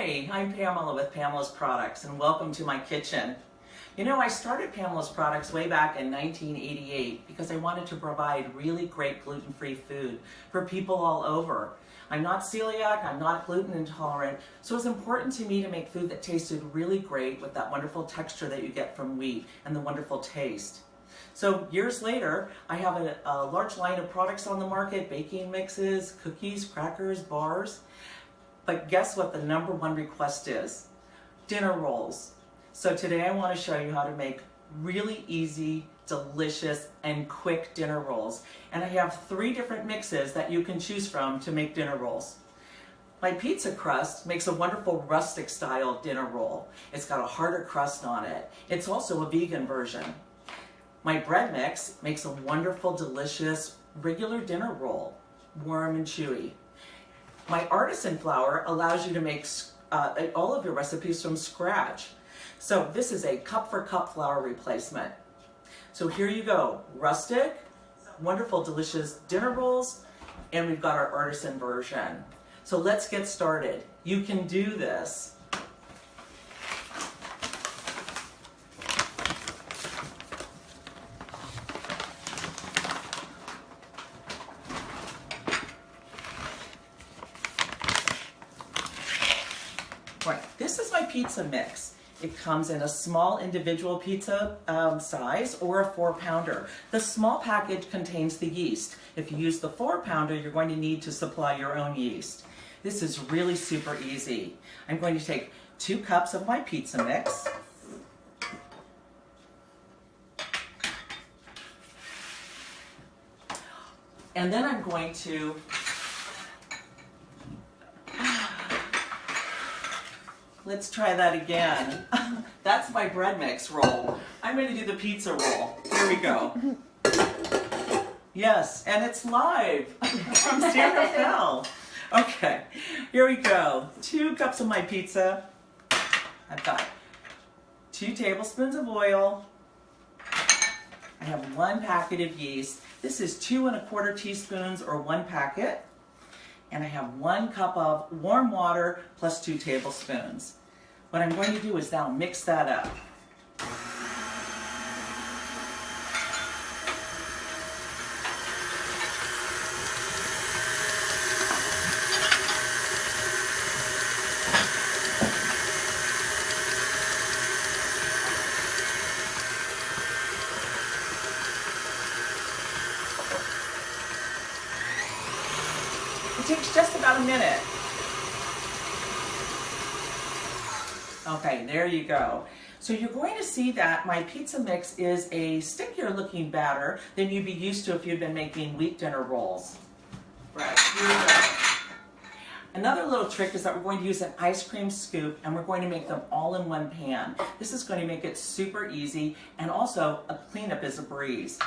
Hi, I'm Pamela with Pamela's Products, and welcome to my kitchen. You know, I started Pamela's Products way back in 1988 because I wanted to provide really great gluten-free food for people all over. I'm not celiac, I'm not gluten intolerant, so it's important to me to make food that tasted really great with that wonderful texture that you get from wheat and the wonderful taste. So years later, I have a large line of products on the market: baking mixes, cookies, crackers, bars. But guess what the #1 request is? Dinner rolls. So today I want to show you how to make really easy, delicious, and quick dinner rolls. And I have 3 different mixes that you can choose from to make dinner rolls. My pizza crust makes a wonderful rustic style dinner roll. It's got a harder crust on it. It's also a vegan version. My bread mix makes a wonderful, delicious, regular dinner roll, warm and chewy. My artisan flour allows you to make all of your recipes from scratch. So this is a cup for cup flour replacement. So here you go, rustic, wonderful, delicious dinner rolls, and we've got our artisan version. So let's get started. You can do this. Right, this is my pizza mix. It comes in a small individual pizza size or a 4-pounder. The small package contains the yeast. If you use the 4-pounder, you're going to need to supply your own yeast. This is really super easy. I'm going to take 2 cups of my pizza mix. And then I'm going to let's try that again. That's my bread mix roll. I'm going to do the pizza roll. Here we go. Yes, and it's live from Sierra Fell. Okay, here we go. 2 cups of my pizza. I've got 2 tablespoons of oil. I have 1 packet of yeast. This is 2 1/4 teaspoons or 1 packet. And I have 1 cup of warm water plus 2 tablespoons. What I'm going to do is now mix that up. It takes just about a minute. Okay, there you go. So you're going to see that my pizza mix is a stickier looking batter than you'd be used to if you'd been making wheat dinner rolls. Right, here we go. Another little trick is that we're going to use an ice cream scoop and we're going to make them all in one pan. This is going to make it super easy, and also a cleanup is a breeze.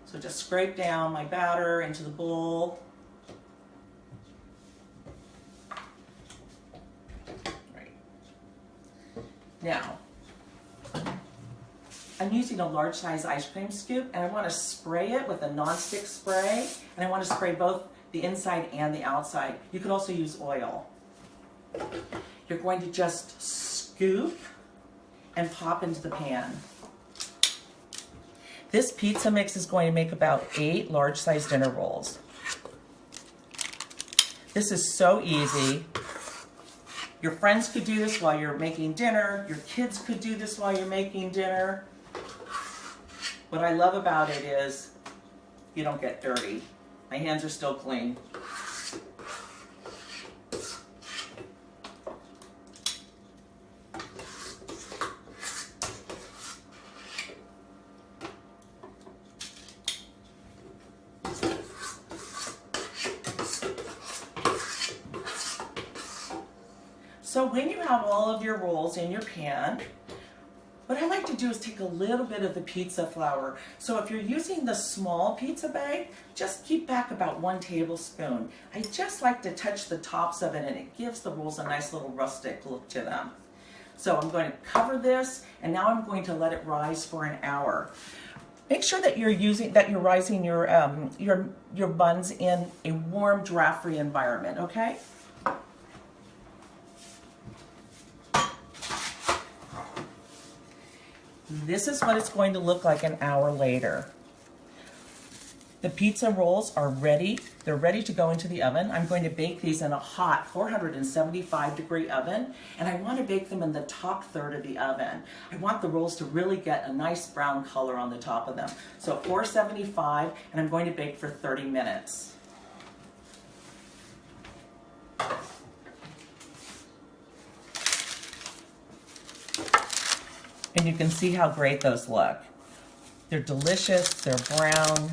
So just scrape down my batter into the bowl. Now, I'm using a large size ice cream scoop, and I want to spray it with a non-stick spray, and I want to spray both the inside and the outside. You could also use oil. You're going to just scoop and pop into the pan. This pizza mix is going to make about 8 large size dinner rolls. This is so easy. Your friends could do this while you're making dinner. Your kids could do this while you're making dinner. What I love about it is you don't get dirty. My hands are still clean. So when you have all of your rolls in your pan, what I like to do is take a little bit of the pizza flour. So if you're using the small pizza bag, just keep back about 1 tablespoon. I just like to touch the tops of it, and it gives the rolls a nice little rustic look to them. So I'm going to cover this, and now I'm going to let it rise for an hour. Make sure that you're rising your buns in a warm, draft-free environment, okay? This is what it's going to look like an hour later. The pizza rolls are ready. They're ready to go into the oven. I'm going to bake these in a hot 475-degree oven, and I want to bake them in the top third of the oven. I want the rolls to really get a nice brown color on the top of them. So 475, and I'm going to bake for 30 minutes. And you can see how great those look. They're delicious, they're brown,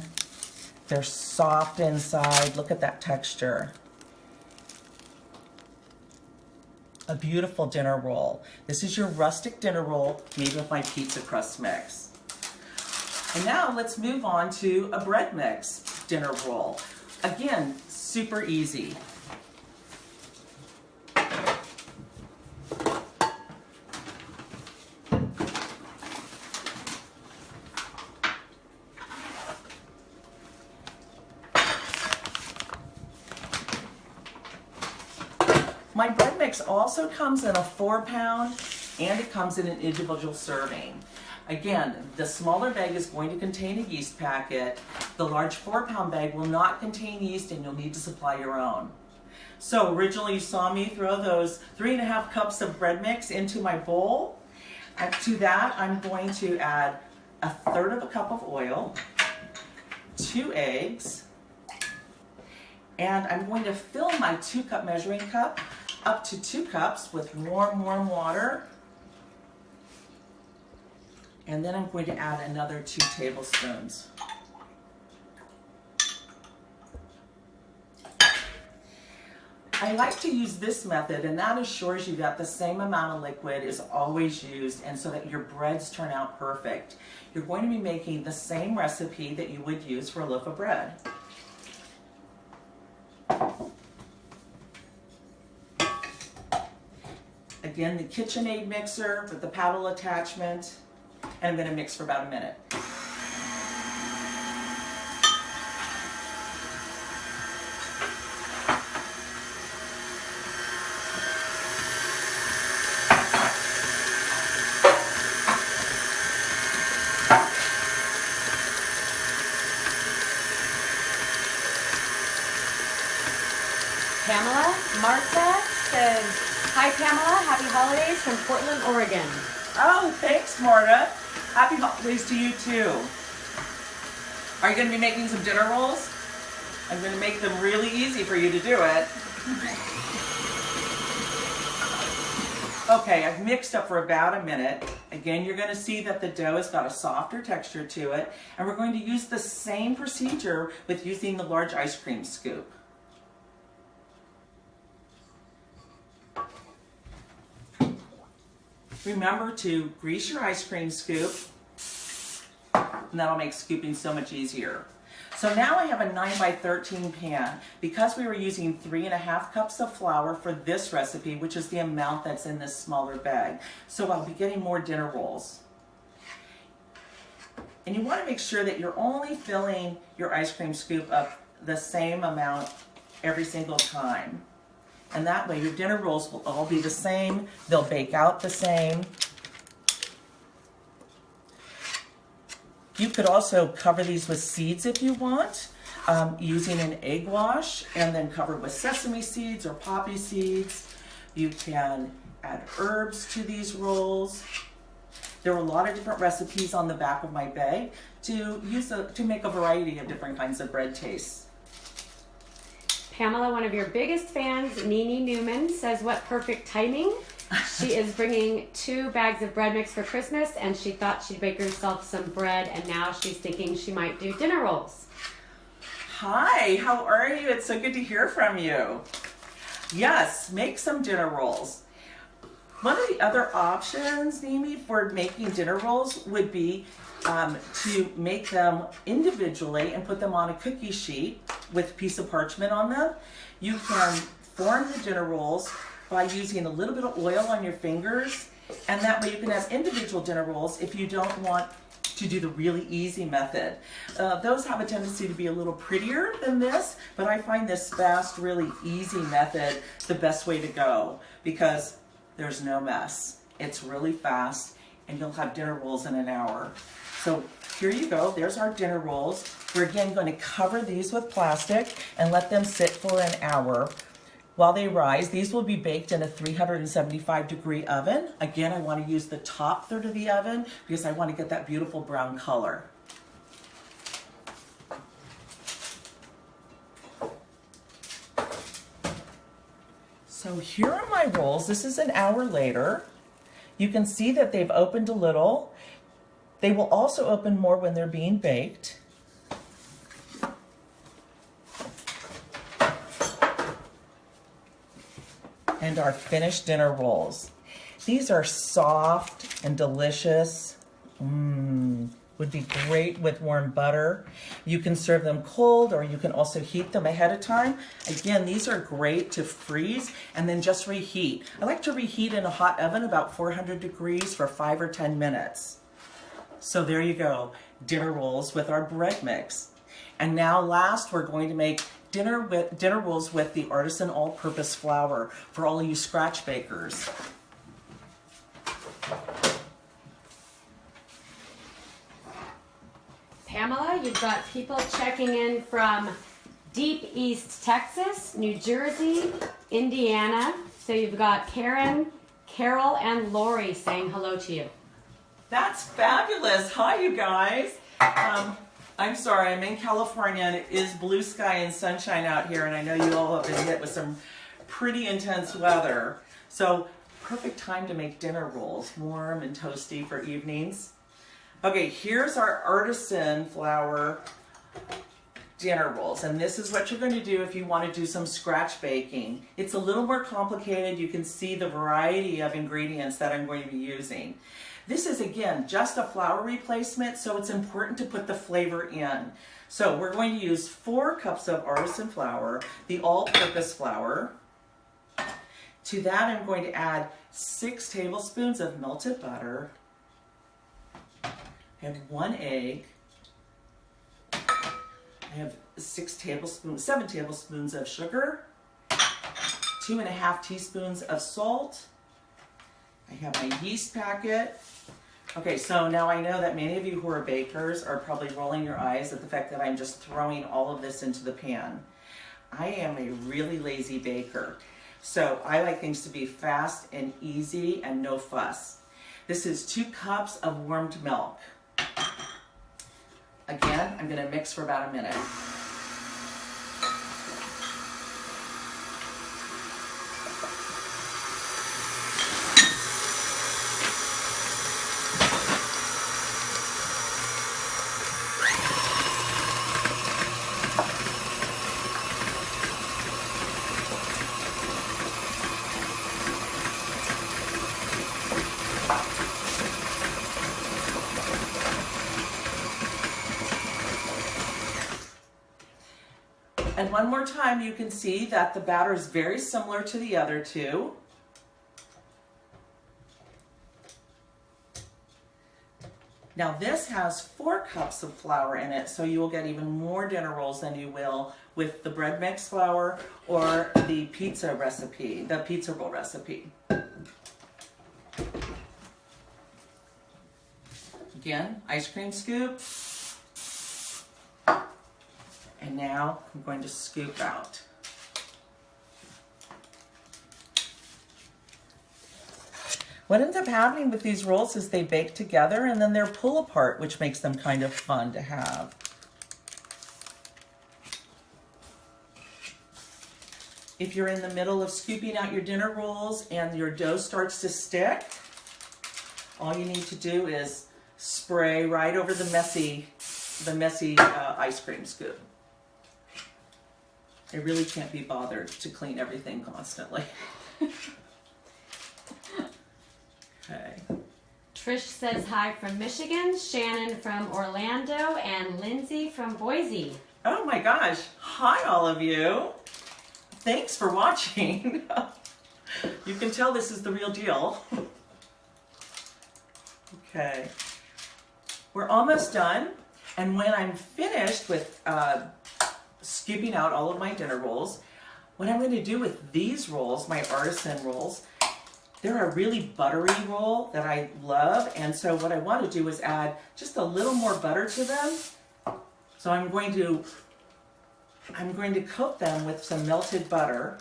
they're soft inside. Look at that texture. A beautiful dinner roll. This is your rustic dinner roll made with my pizza crust mix. And now let's move on to a bread mix dinner roll. Again, super easy. My bread mix also comes in a 4-pound and it comes in an individual serving. Again, the smaller bag is going to contain a yeast packet. The large 4-pound bag will not contain yeast and you'll need to supply your own. So originally you saw me throw those 3.5 cups of bread mix into my bowl. And to that I'm going to add 1/3 cup of oil, 2 eggs, and I'm going to fill my 2-cup measuring cup up to 2 cups with warm water. And then I'm going to add another 2 tablespoons. I like to use this method, and that assures you that the same amount of liquid is always used, and so that your breads turn out perfect. You're going to be making the same recipe that you would use for a loaf of bread. Again, the KitchenAid mixer with the paddle attachment, and I'm going to mix for about a minute. Pamela Martha says, "Hi Pamela, happy holidays from Portland, Oregon." Oh, thanks, Marta. Happy holidays to you too. Are you going to be making some dinner rolls? I'm going to make them really easy for you to do it. Okay, I've mixed up for about a minute. Again, you're going to see that the dough has got a softer texture to it, and we're going to use the same procedure with using the large ice cream scoop. Remember to grease your ice cream scoop, and that'll make scooping so much easier. So now I have a 9x13 pan. Because we were using 3.5 cups of flour for this recipe, which is the amount that's in this smaller bag. So I'll be getting more dinner rolls. And you want to make sure that you're only filling your ice cream scoop up the same amount every single time. And that way your dinner rolls will all be the same. They'll bake out the same. You could also cover these with seeds if you want, using an egg wash, and then cover with sesame seeds or poppy seeds. You can add herbs to these rolls. There are a lot of different recipes on the back of my bag to make a variety of different kinds of bread tastes. Pamela, one of your biggest fans, Nini Newman, says, "What perfect timing." She is bringing 2 bags of bread mix for Christmas, and she thought she'd bake herself some bread, and now she's thinking she might do dinner rolls. Hi, how are you? It's so good to hear from you. Yes, make some dinner rolls. One of the other options, Mimi, for making dinner rolls would be to make them individually and put them on a cookie sheet with a piece of parchment on them. You can form the dinner rolls by using a little bit of oil on your fingers, and that way you can have individual dinner rolls if you don't want to do the really easy method. Those have a tendency to be a little prettier than this, but I find this fast, really easy method the best way to go because there's no mess. It's really fast and you'll have dinner rolls in an hour. So here you go, there's our dinner rolls. We're again going to cover these with plastic and let them sit for an hour. While they rise, these will be baked in a 375-degree oven. Again, I want to use the top third of the oven because I want to get that beautiful brown color. So here are my rolls. This is an hour later. You can see that they've opened a little. They will also open more when they're being baked. And our finished dinner rolls. These are soft and delicious. Would be great with warm butter. You can serve them cold, or you can also heat them ahead of time. Again, these are great to freeze and then just reheat. I like to reheat in a hot oven about 400 degrees for 5 or 10 minutes. So there you go, dinner rolls with our bread mix. And now last, we're going to make dinner rolls with the artisan all-purpose flour for all of you scratch bakers. Pamela, you've got people checking in from deep East Texas, New Jersey, Indiana. So you've got Karen, Carol, and Lori saying hello to you. That's fabulous. Hi, you guys. I'm sorry, I'm in California and it is blue sky and sunshine out here, and I know you all have been hit with some pretty intense weather. So perfect time to make dinner rolls, warm and toasty for evenings. Okay, here's our artisan flour dinner rolls, and this is what you're going to do if you want to do some scratch baking. It's a little more complicated. You can see the variety of ingredients that I'm going to be using. This is, again, just a flour replacement, so it's important to put the flavor in. So we're going to use 4 cups of artisan flour, the all-purpose flour. To that, I'm going to add 6 tablespoons of melted butter. I have 1 egg. I have 7 tablespoons of sugar, 2½ teaspoons of salt. I have my yeast packet. Okay, so now I know that many of you who are bakers are probably rolling your eyes at the fact that I'm just throwing all of this into the pan. I am a really lazy baker, so I like things to be fast and easy and no fuss. This is 2 cups of warmed milk. Again, I'm going to mix for about a minute. And one more time, you can see that the batter is very similar to the other 2. Now this has 4 cups of flour in it, so you will get even more dinner rolls than you will with the bread mix flour or the pizza recipe, the pizza roll recipe. Again, ice cream scoop. And now I'm going to scoop out. What ends up happening with these rolls is they bake together and then they're pull apart, which makes them kind of fun to have. If you're in the middle of scooping out your dinner rolls and your dough starts to stick, all you need to do is spray right over the messy ice cream scoop. I really can't be bothered to clean everything constantly. Okay. Trish says hi from Michigan, Shannon from Orlando, and Lindsay from Boise. Oh my gosh. Hi, all of you. Thanks for watching. You can tell this is the real deal. Okay. We're almost done. And when I'm finished with scooping out all of my dinner rolls, what I'm going to do with these rolls, my artisan rolls, They're a really buttery roll that I love, and so what I want to do is add just a little more butter to them. So I'm going to coat them with some melted butter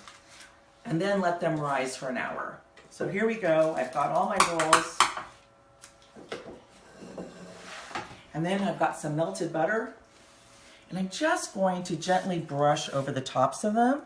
and then let them rise for an hour. So here we go. I've got all my rolls. And then I've got some melted butter. And I'm just going to gently brush over the tops of them.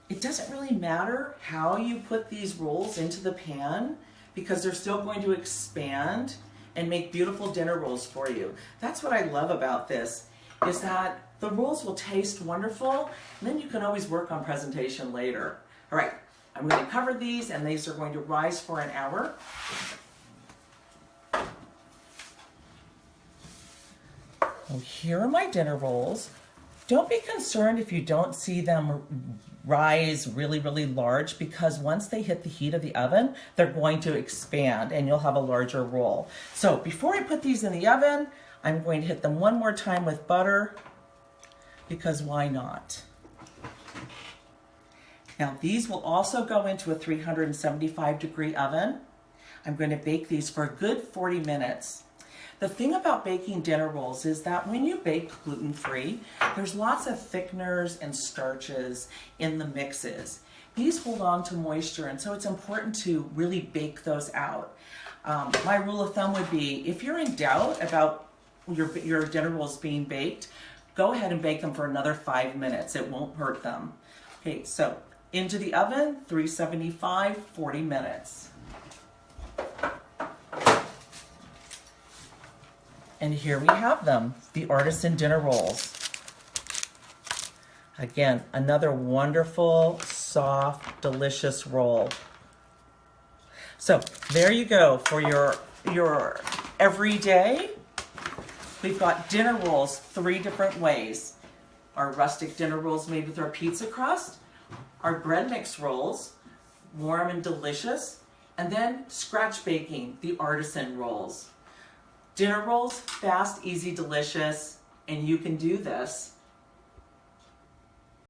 It doesn't really matter how you put these rolls into the pan because they're still going to expand and make beautiful dinner rolls for you. That's what I love about this, is that the rolls will taste wonderful, and then you can always work on presentation later. All right, I'm going to cover these, and these are going to rise for an hour. Well, here are my dinner rolls. Don't be concerned if you don't see them rise really, really large, because once they hit the heat of the oven, they're going to expand and you'll have a larger roll. So before I put these in the oven, I'm going to hit them one more time with butter, because why not? Now these will also go into a 375-degree oven. I'm going to bake these for a good 40 minutes. The thing about baking dinner rolls is that when you bake gluten-free, there's lots of thickeners and starches in the mixes. These hold on to moisture, and so it's important to really bake those out. My rule of thumb would be, if you're in doubt about your dinner rolls being baked, go ahead and bake them for another 5 minutes. It won't hurt them. Okay, so into the oven, 375, 40 minutes. And here we have them, the artisan dinner rolls. Again, another wonderful, soft, delicious roll. So there you go for your everyday. We've got dinner rolls 3 different ways. Our rustic dinner rolls made with our pizza crust, our bread mix rolls, warm and delicious, and then scratch baking, the artisan rolls. Dinner rolls, fast, easy, delicious, and you can do this.